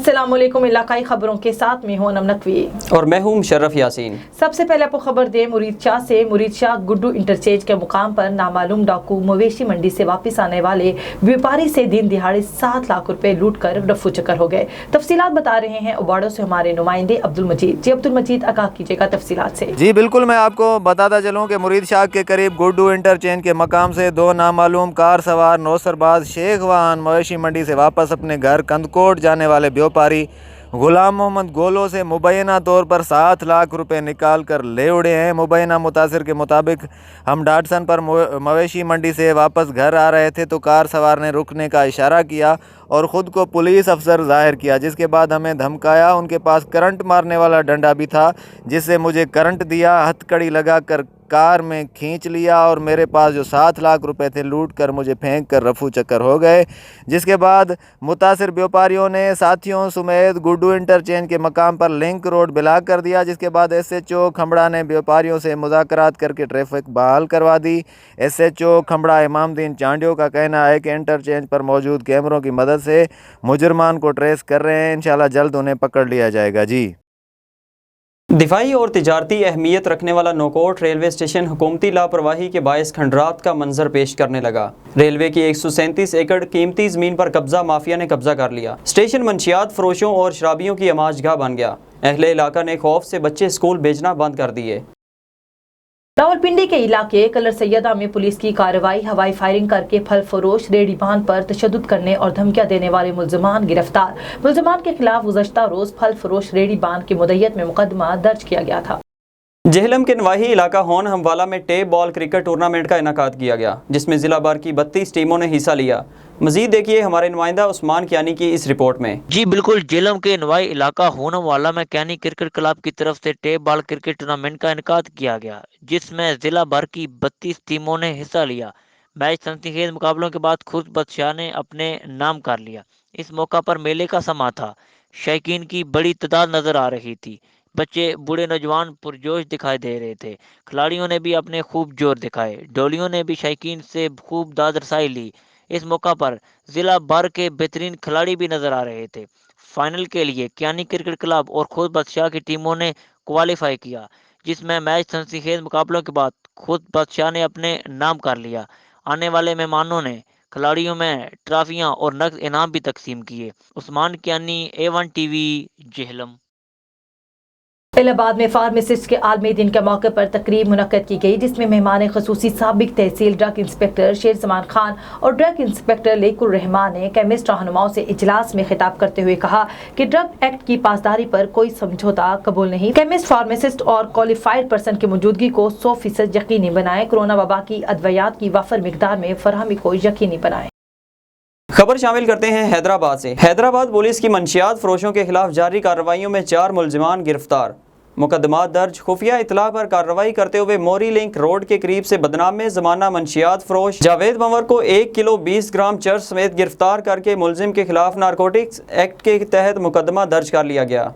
अस्सलाम वालेकुम। इलाकाई खबरों के साथ मैं हूं नकवी और मैं हूं मुशर्रफ यासीन। सबसे पहले आपको खबर दें मुरीद शाह से। मुरीद शाह गुड्डू इंटरचेंज के मुकाम पर नामालूम डाकू मवेशी मंडी से वापस आने वाले व्यापारी से दिन दिहाड़े 7 लाख रुपए लूट कर रफू चक्कर हो गए। तफसीलात बता रहे हैं उबाड़ो से हमारे नुमाइंदे अब्दुल मजीद। जी अब्दुल मजीद, आगाह कीजिएगा तफसीलात से। जी बिल्कुल, मैं आपको बताता चलूँ कि मुरीद शाह के करीब गुड्डू इंटरचेंज के मकाम से 2 नामालूम कार सवार नौसरबाज शेख वाहन मवेशी मंडी से वापस अपने घर कंदकोट जाने वाले व्यापारी गुलाम मोहम्मद गोलो से मुबैना तौर पर 7 लाख रुपए निकाल कर ले उड़े हैं। मुबैना मुतासिर के मुताबिक हम डाटसन पर मवेशी मंडी से वापस घर आ रहे थे तो कार सवार ने रुकने का इशारा किया और ख़ुद को पुलिस अफसर जाहिर किया, जिसके बाद हमें धमकाया। उनके पास करंट मारने वाला डंडा भी था जिससे मुझे करंट दिया, हथकड़ी लगा कर कार में खींच लिया और मेरे पास जो 7 लाख रुपए थे लूट कर मुझे फेंक कर रफू चक्कर हो गए। जिसके बाद मुतासिर व्यापारियों ने साथियों समेत गुड्डू इंटरचेंज के मकाम पर लिंक रोड ब्लॉक कर दिया। जिसके बाद SHO खंबड़ा ने व्यापारियों से मुज़ाकरात करके ट्रैफिक बहाल करवा दी। SHO खंबड़ा इमामदीन चांडियों का कहना है कि इंटरचेंज पर मौजूद कैमरों की मदद से मुजरमान को ट्रेस कर रहे हैं। इंशाल्लाह जल्द उन्हें पकड़ लिया जाएगा। जी, दिफाई और तिजारती अहमियत रखने वाला नौकोट रेलवे स्टेशन हुकूमती लापरवाही के बायस खंडरात का मंजर पेश करने लगा। रेलवे की 137 एकड़ कीमती ज़मीन पर कब्जा माफिया ने कब्जा कर लिया। स्टेशन मंशियात फरोशों और शराबियों की अमाजगाह बन गया। अहले इलाका ने खौफ से बच्चे स्कूल भेजना बंद कर दिए। रावलपिंडी के इलाके कलर सैयदा में पुलिस की कार्रवाई। हवाई फायरिंग करके फल फरोश रेडी बान पर तशद्दुद करने और धमकियां देने वाले मुल्ज़िमान गिरफ्तार। मुल्ज़िमान के खिलाफ गुज़श्ता रोज फल फरोश रेडी बान की मुद्दत में मुकदमा दर्ज किया गया था। जेहलम के नवाही इलाका होन हमवाला में टेप बॉल क्रिकेट टूर्नामेंट का इनेकाद किया गया, जिसमें जिला भर की 32 टीमों ने हिस्सा लिया। मजीद देखिए हमारे नुमाइंदा उस्मान कियानी की इस रिपोर्ट में। जी बिल्कुल, जेहलम के नवाई इलाका होनमवाला में कैनी क्रिकेट क्लब की तरफ से टेप बॉल क्रिकेट टूर्नामेंट का इनेकाद किया गया, जिसमें जिला भर की 32 टीमों ने हिस्सा लिया। मैच तनकीद मुकाबलों के बाद खुद बादशाह ने अपने नाम कर लिया। इस मौका पर मेले का समा था। शौकीन की बड़ी तादाद नजर आ रही थी। बच्चे बूढ़े नौजवान पुरजोश दिखाई दे रहे थे। खिलाड़ियों ने भी अपने खूब जोर दिखाए। डोलियों ने भी शौकीन से खूब दाद रसाई ली। इस मौका पर जिला भर के बेहतरीन खिलाड़ी भी नजर आ रहे थे। फाइनल के लिए कियानी क्रिकेट क्लब और खुद बादशाह की टीमों ने क्वालिफाई किया, जिसमें मैच तनकीद मुकाबलों के बाद खुद बादशाह ने अपने नाम कर लिया। आने वाले मेहमानों ने खिलाड़ियों में ट्रॉफियां और नकद इनाम भी तकसीम किए। उस्मान कियानी, A1TV, जेहलम। इलाहाबाद में फार्मासिस्ट के आलमी दिन के मौके पर तकरीब मुनक्कद की गई, जिसमें मेहमान खसूसी साबिक तहसील ड्रग इंस्पेक्टर शेर जमान खान और ड्रग इंस्पेक्टर लेकुर रहमान ने केमिस्ट रहनुमाओं से इजलास में खिताब करते हुए कहा कि ड्रग एक्ट की पासदारी पर कोई समझौता कबूल नहीं। केमिस्ट, फार्मासिस्ट और क्वालिफाइड पर्सन की मौजूदगी को 100% यकीनी बनाए। कोरोना वबा की अद्वियात की वाफर मिकदार में फरहमी को यकीनी बनाए। खबर शामिल करते हैं हैदराबाद से। हैदराबाद पुलिस की मंशियात फरोशों के खिलाफ जारी कार्रवाइयों में 4 मुल्जिमान गिरफ्तार। मुकदमात दर्ज। खुफिया इतला पर कार्रवाई करते हुए मोरी लिंक रोड के करीब से बदनाम ज़माना मंशियात फरोश जावेद मंवर को 1 किलो 20 ग्राम चर्च समेत गिरफ्तार करके मुलजिम के खिलाफ नारकोटिक्स एक्ट के तहत मुकदमा दर्ज कर लिया गया।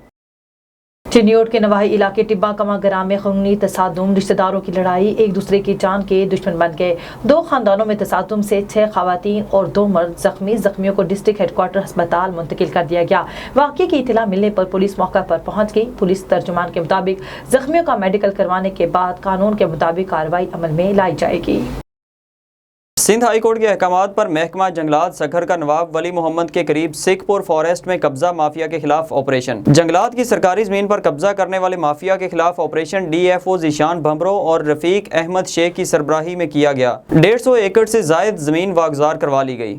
चिन्योट के नवाही इलाके टिब्बा कमा ग्राम में खूनी तसादुम, रिश्तेदारों की लड़ाई, एक दूसरे की जान के दुश्मन बन गए। 2 खानदानों में तसादुम से 6 खवातीन और 2 मर्द जख्मी। जख्मियों को डिस्ट्रिक्ट हेडक्वार्टर अस्पताल मुंतकिल कर दिया गया। वाक़े की इतला मिलने पर पुलिस मौका पर पहुंच गई। पुलिस तर्जुमान के मुताबिक जख्मियों का मेडिकल करवाने के बाद कानून के मुताबिक कार्रवाई अमल में लाई जाएगी। सिंध हाई कोर्ट के अहकामात पर महकमा जंगलात सखर का नवाब वली मोहम्मद के करीब सिखपुर फॉरेस्ट में कब्जा माफिया के खिलाफ ऑपरेशन। जंगलात की सरकारी जमीन पर कब्जा करने वाले माफिया के खिलाफ ऑपरेशन DFO ज़ीशान भमरो और रफीक अहमद शेख की सरबराही में किया गया। 150 एकड़ से जायद जमीन वागजार करवा ली गई।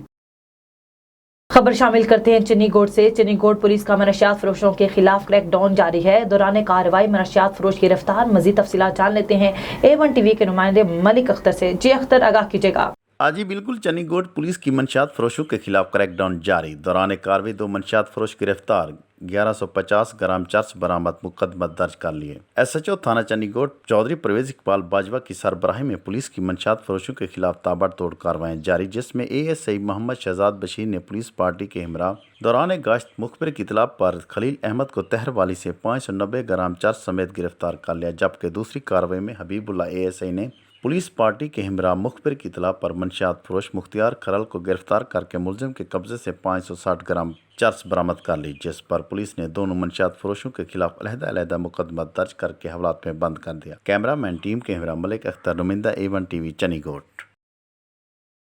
खबर शामिल करते हैं चिन्नीगोड से। चिन्नीगोड पुलिस का मनशियात फरोशों के खिलाफ क्रैकडाउन जारी है। दौरान कार्रवाई मनशियात फरोश गिरफ्तार। मजीद तफसीलात जान लेते हैं A1TV के नुमाइंदे मलिक अख्तर से। जी अख्तर, आगाह कीजिएगा। जी बिल्कुल, चन्नीगोड पुलिस की मंशियात फरोशों के खिलाफ क्रैकडाउन जारी। दौरान कार्रवाई 2 मंशियात फरोश गिरफ्तार। 1150 ग्राम चर्च बरामद। मुकदमा दर्ज कर लिए। SHO थाना चन्नीगोड चौधरी परवेज इकबाल बाजवा की सरबराही में पुलिस की मंशियात फरोशों के खिलाफ ताबड़तोड़ कार्रवाई जारी, जिसमें ASI मोहम्मद शहजाद बशीर ने पुलिस पार्टी के हमरा दौरान गश्त मुखबिर की इतला पर खलील अहमद को तहरवाली से 590 ग्राम चर्च समेत गिरफ्तार कर लिया। जबकि दूसरी कार्रवाई में हबीबुल्लाह ASI ने पुलिस पार्टी के हमरा मुखबिर की इतला पर मंशियात फरोश मुख्तियार खरल को गिरफ्तार करके मुलजिम के कब्जे से 560 ग्राम चर्स बरामद कर ली, जिस पर पुलिस ने दोनों मंशियात फरोशों के खिलाफ अलहदा मुकदमा दर्ज करके हवालात में बंद कर दिया। कैमरामैन टीम के हमरा मलिक अख्तर, नुमाइंदा A1TV चनीगोट।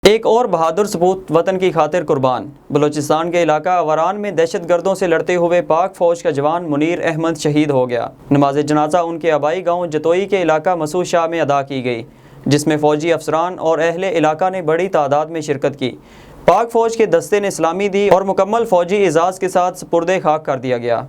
एक और बहादुर सपूत वतन की खातिर कुर्बान। बलूचिस्तान के इलाका अवरान में दहशत गर्दों से लड़ते हुए पाक फौज का जवान मुनीर अहमद शहीद हो गया। नमाज जनाजा उनके आबाई गांव जतोई के इलाका मसूद शाह में अदा की गई, जिसमें फ़ौजी अफसरान और अहले इलाका ने बड़ी तादाद में शिरकत की। पाक फौज के दस्ते ने सलामी दी और मुकम्मल फौजी एजाज़ के साथ सुपुर्दे खाक कर दिया गया।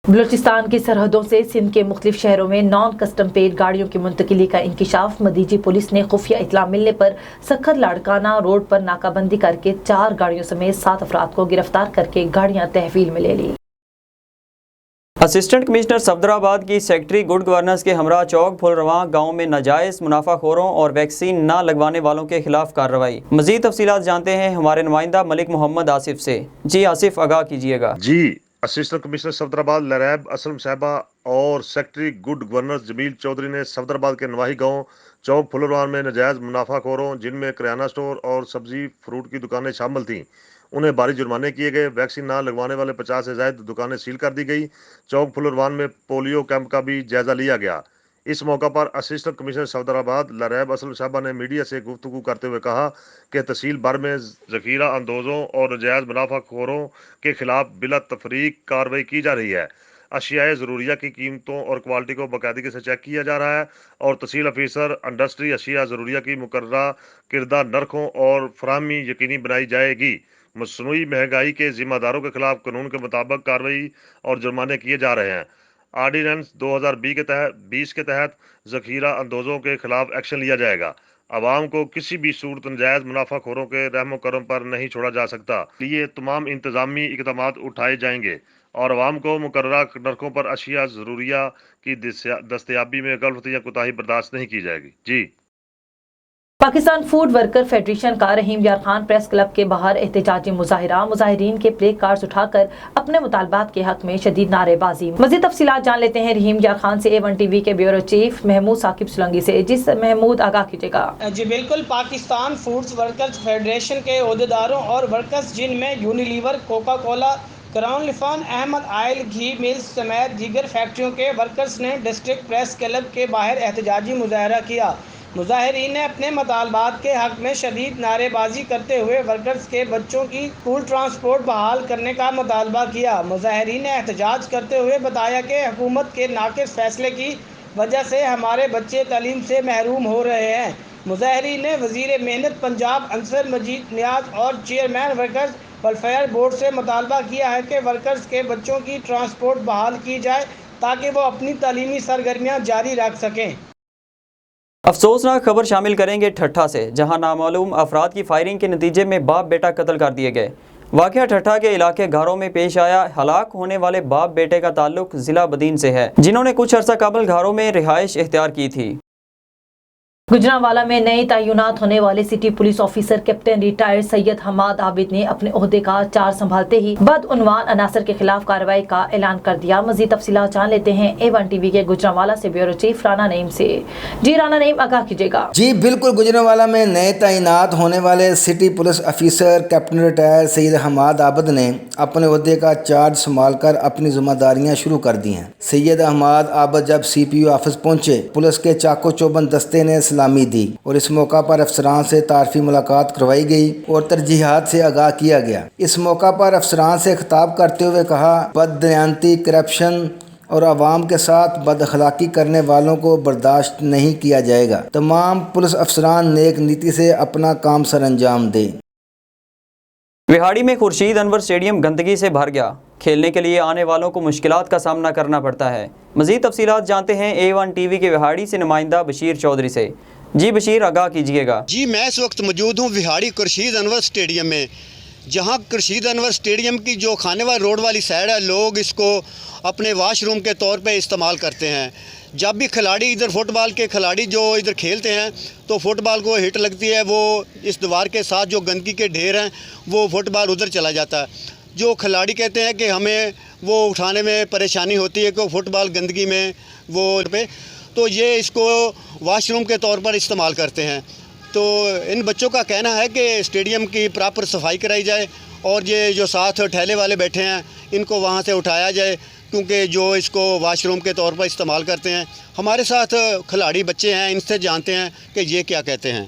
बलूचिस्तान की सरहदों से सिंध के मुख्तलिफ शहरों में नॉन कस्टम पेड गाड़ियों की मुंतकिली का इंकिशाफ। मदीजी पुलिस ने खुफिया इतला मिलने पर सखर लाड़काना रोड पर नाकाबंदी करके 4 गाड़ियों समेत 7 अफराद को गिरफ्तार करके गाड़ियां तहवील में ले ली। असिस्टेंट कमिश्नर सफदराबाद की सेक्रेटरी गुड गवर्नेंस के हमरा चौक फुलरवा गांव में नाजायज़ मुनाफाखोरों और वैक्सीन न लगवाने वालों के खिलाफ कार्रवाई। मजीद तफसीलात जानते हैं हमारे नुमाइंदा मलिक मोहम्मद आसिफ से। जी आसिफ, आगाह कीजिएगा। जी, असिस्टेंट कमिश्नर सफदराबाद लरैब असलम साहबा और secretary good governance Jamil Chaudhry ने सफदराबाद के नवाही गांव चौक फुलरवान में नाजायज़ मुनाफाखोरों, जिनमें किराना स्टोर और सब्जी फ्रूट की दुकानें शामिल थीं, उन्हें भारी जुर्माने किए गए। वैक्सीन ना लगवाने वाले 50 से ज़ायद दुकानें सील कर दी गई। चौक फुलरवान में पोलियो कैंप का भी जायजा लिया गया। इस मौका पर असिस्टेंट कमिश्नर सफदराबाद लरैब असलम साहबा ने मीडिया से गुफ्तगू करते हुए कहा कि तहसील भर में ज़ख़ीरा अंदोज़ों और नाजायज़ मुनाफाखोरों के खिलाफ बिला तफरीक कार्रवाई की जा रही है। अशियाए ज़रूरिया की कीमतों और क्वालिटी को बाकायदगी से चेक किया जा रहा है और तहसील ऑफिसर इंडस्ट्री अशिया ज़रूरिया की मुकर्ररा किरदा नरखों और फराहमी यकीनी बनाई जाएगी। मसनूई महंगाई के ज़िम्मेदारों के खिलाफ कानून के मुताबिक कार्रवाई और जुर्माने किए जा रहे हैं। आर्डीनेंस 2020 के तहत ज़ख़ीरा अंदोज़ों के खिलाफ एक्शन लिया जाएगा। आवाम को किसी भी सूरत नाजायज़ मुनाफाखोरों के रहमो करम पर नहीं छोड़ा जा सकता। लिए तमाम इंतज़ामी इक़दामात उठाए जाएंगे और आवाम को मुकर्ररा नरखों पर अशिया ज़रूरिया की दस्तयाबी में गलत या कोताही बर्दाश्त नहीं की जाएगी। जी। पाकिस्तान फूड वर्कर फेडरेशन का रहीम यार खान प्रेस क्लब के बाहर एहतजाजी मुजाहिरा। मुजाहिरीन के प्ले कार्ड्स उठाकर अपने मुतालबात के हक में शदीद नारेबाजी। मज़ीद तफसीलात जान लेते हैं रहीम यार खान से A1TV के ब्यूरो चीफ महमूद साकिब सुलंगी से। जिस महमूद, आगाह कीजिएगा। जी बिल्कुल, पाकिस्तान फूड्स वर्कर्स फेडरेशन के अहदेदारों और वर्कर्स, जिनमें Unilever, Coca Cola, crown Lifan, Ahmad oil घी मिल्स समेत दीगर फैक्ट्रियों के वर्कर्स ने डिस्ट्रिक्ट प्रेस क्लब के बाहर एहतजाजी मुजाहरा किया। मुजाहिरीन ने अपने मुतालबात के हक में शदीद नारेबाजी करते हुए वर्कर्स के बच्चों की स्कूल ट्रांसपोर्ट बहाल करने का मुतालबा किया। मुजाहिरीन ने एहतजाज करते हुए बताया कि हुकूमत के नाक़िस फैसले की वजह से हमारे बच्चे तालीम से महरूम हो रहे हैं। मुजाहिरीन ने वज़ीर मेहनत पंजाब अंसर मजीद नियाज और चेयरमैन वर्कर्स वेलफेयर बोर्ड से मुतालबा किया है कि वर्कर्स के बच्चों की ट्रांसपोर्ट बहाल की जाए ताकि वो अपनी तालीमी सरगर्मियाँ जारी रख सकें। अफसोसनाक खबर शामिल करेंगे ठट्ठा से, जहां नामालूम अफराद की फायरिंग के नतीजे में बाप बेटा कत्ल कर दिए गए। वाक़या ठट्ठा के इलाके घरों में पेश आया। हलाक होने वाले बाप बेटे का ताल्लुक ज़िला बदीन से है, जिन्होंने कुछ अर्सा कबल घरों में रिहाइश इख्तियार की थी। गुजरांवाला में नए तैनात होने वाले city police officer captain retired Syed Hammad Abid ने अपने ओहदे का चार्ज संभालते ही बदउनवान अनासर के खिलाफ कार्रवाई का ऐलान कर दिया। मजीद तफसीलात जान लेते हैं A1TV के गुजरांवाला से ब्यूरो चीफ राना नईम से। जी राना नईम, आगाह कीजिएगा। जी बिल्कुल, गुजरांवाला में नए तैनात होने वाले city police officer captain retired Syed Hammad Abid ने अपने ओहदे का चार्ज संभाल कर अपनी जिम्मेदारियाँ शुरू कर दी हैं। सैयद हमाद आबिद जब CPU ऑफिस पहुँचे, पुलिस के चाको चौबंद दस्ते ने सलामी दी और इस मौका पर अफसरान से तारफी मुलाकात करवाई गई और तरजीहात से आगाह किया गया। इस मौका पर अफसरान से खिताब करते हुए कहा, बददयानती, करप्शन और आवाम के साथ बदअखलाकी करने वालों को बर्दाश्त नहीं किया जाएगा। तमाम पुलिस अफसरान नेक नीति से अपना काम सर अंजाम दें। विहाड़ी में खुर्शीद अनवर स्टेडियम गंदगी से भर गया। खेलने के लिए आने वालों को मुश्किलात का सामना करना पड़ता है। मज़ीद तफसीलात जानते हैं A1TV के विहाड़ी से नुमाइंदा बशीर चौधरी से। जी बशीर, आगाह कीजिएगा। जी, मैं इस वक्त मौजूद हूँ विहाड़ी खुर्शीद अनवर स्टेडियम में, जहाँ खुर्शीद अनवर स्टेडियम की जो खानेवाल रोड वाली साइड है, लोग इसको अपने वाशरूम के तौर पे इस्तेमाल करते हैं। जब भी खिलाड़ी इधर फुटबॉल के खिलाड़ी जो इधर खेलते हैं तो फुटबॉल को हिट लगती है, वो इस दीवार के साथ जो गंदगी के ढेर हैं वो फुटबॉल उधर चला जाता है। जो खिलाड़ी कहते हैं कि हमें वो उठाने में परेशानी होती है कि फुटबॉल गंदगी में वो पे تو یہ اس کو واش روم کے طور پر استعمال کرتے ہیں. تو ان بچوں کا کہنا ہے کہ اسٹیڈیم کی پراپر صفائی کرائی جائے اور یہ جو ساتھ ٹھیلے والے بیٹھے ہیں ان کو وہاں سے اٹھایا جائے, کیونکہ جو اس کو واش روم کے طور پر استعمال کرتے ہیں. ہمارے ساتھ کھلاڑی بچے ہیں, ان سے جانتے ہیں کہ یہ کیا کہتے ہیں.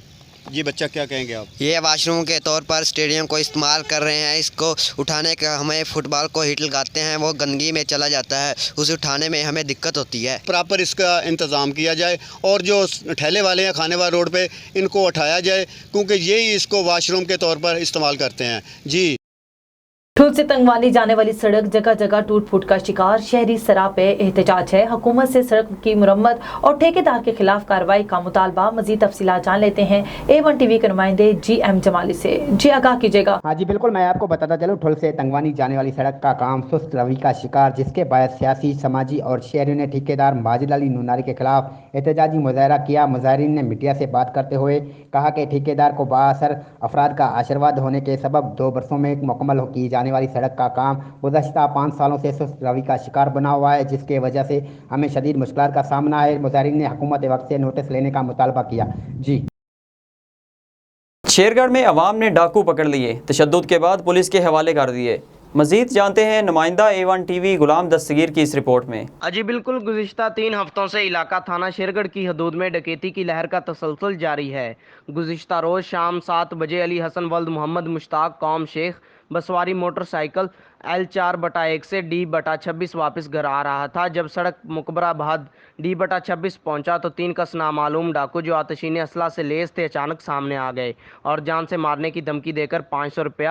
جی بچہ کیا کہیں گے آپ؟ یہ واش روم کے طور پر اسٹیڈیم کو استعمال کر رہے ہیں. اس کو اٹھانے کا ہمیں فٹ بال کو ہٹ لگاتے ہیں, وہ گندگی میں چلا جاتا ہے, اسے اٹھانے میں ہمیں دقت ہوتی ہے. پراپر اس کا انتظام کیا جائے اور جو ٹھیلے والے ہیں کھانے والے روڈ پہ ان کو اٹھایا جائے, کیونکہ یہی اس کو واش روم کے طور پر استعمال کرتے ہیں. جی ٹھول سے تنگوانی جانے والی سڑک جگہ جگہ ٹوٹ پھوٹ کا شکار, شہری سراپے احتجاج ہے. حکومت سے سڑک کی مرمت اور ٹھیکیدار کے خلاف کارروائی کا مطالبہ. مزید تفصیلات جان لیتے ہیں A1TV کے نمائندے جی ایم جمالی سے. جی آگاہ کیجیے گا. ہاں جی بالکل, میں آپ کو بتاتا چلوں, ٹھول سے تنگوانی جانے والی سڑک کا کام سست روی کا شکار, جس کے باعث سیاسی, سماجی اور شہریوں نے ٹھیکیدار ماجد علی نوناری کے خلاف احتجاجی مظاہرہ کیا. مظاہرین نے میڈیا سے بات کرتے ہوئے کہا کہ ٹھیکیدار کو بااثر افراد کا آشرواد ہونے کے سبب 2 برسوں میں مکمل کی جانے والی سڑک کا کام گزشتہ 5 سالوں سے سست روی کا شکار بنا ہوا ہے, جس کی وجہ سے ہمیں شدید مشکلات کا سامنا ہے. مظاہرین نے حکومت وقت سے نوٹس لینے کا مطالبہ کیا. جی شیرگڑھ میں عوام نے ڈاکو پکڑ لیے, تشدد کے بعد پولیس کے حوالے کر دیے. مزید جانتے ہیں نمائندہ A1TV غلام دستگیر کی اس رپورٹ میں. جی بالکل, گزشتہ 3 ہفتوں سے علاقہ تھانہ شیرگڑھ کی حدود میں ڈکیتی کی لہر کا تسلسل جاری ہے. گزشتہ روز شام 7 بجے علی حسن ولد محمد مشتاق قوم شیخ بسواری موٹر سائیکل L4/1 سے D/26 واپس گھر آ رہا تھا. جب سڑک مقبرہ بہاد D/26 پہنچا تو 3 کس نامعلوم ڈاکو جو آتشین اسلحہ سے لیس تھے اچانک سامنے آ گئے اور جان سے مارنے کی دھمکی دے کر 500 روپیہ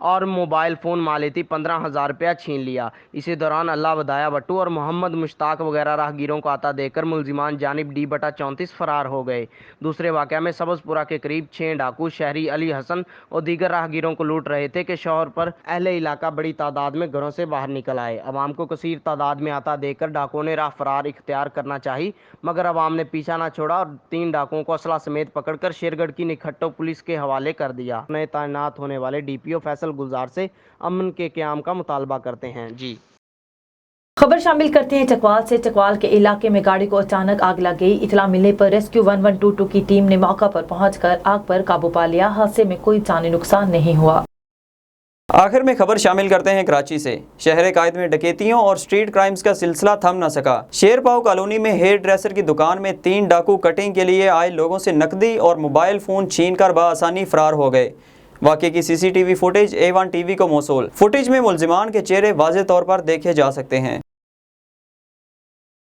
اور موبائل فون مالیتی 15,000 روپیہ چھین لیا. اسی دوران اللہ ودایا بٹو اور محمد مشتاق وغیرہ راہگیروں کو آتا دے کر ملزمان جانب D/34 فرار ہو گئے. دوسرے واقعہ میں سبز پورہ کے قریب 6 ڈاکو شہری علی حسن اور دیگر راہگیروں کو لوٹ رہے تھے کہ شوہر پر اہل علاقہ بڑی تعداد میں گھروں سے باہر نکل آئے. عوام کو کثیر تعداد میں آتا دیکھ کر ڈاکوؤں نے راہ فرار اختیار کرنا چاہی, مگر عوام نے پیچھا نہ چھوڑا اور 3 ڈاکوؤں کو اسلحہ سمیت پکڑ کر شیرگڑھ کی نکھٹو پولیس کے حوالے کر دیا. نئے تعینات ہونے والے DPO فیصل گلزار سے امن کے قیام کا مطالبہ کرتے ہیں. جی خبر شامل کرتے ہیں چکوال سے. چکوال کے علاقے میں گاڑی کو اچانک آگ لگ گئی. اطلاع ملنے پر ریسکیو 1122 کی ٹیم نے موقع پر پہنچ کر آگ پر قابو پا لیا. حادثے میں کوئی جانی نقصان نہیں ہوا. آخر میں خبر شامل کرتے ہیں کراچی سے. شہر قائد میں ڈکیتیوں اور سٹریٹ کرائمز کا سلسلہ تھم نہ سکا. شیر پاؤ کالونی میں ہیئر ڈریسر کی دکان میں 3 ڈاکو کٹنگ کے لیے آئے لوگوں سے نقدی اور موبائل فون چھین کر بآسانی فرار ہو گئے. واقعے کی CCTV فوٹیج A1TV کو موصول. فوٹیج میں ملزمان کے چہرے واضح طور پر دیکھے جا سکتے ہیں.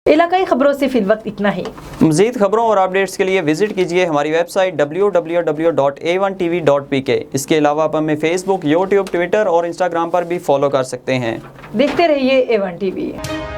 علاقائی خبروں سے فی الوقت اتنا ہی. مزید خبروں اور اپڈیٹس کے لیے وزٹ کیجیے ہماری ویب سائٹ www.a1tv.pk. اس کے علاوہ آپ ہمیں فیس بک, یوٹیوب, ٹویٹر اور انسٹاگرام پر بھی فالو کر سکتے ہیں. دیکھتے رہیے A1TV.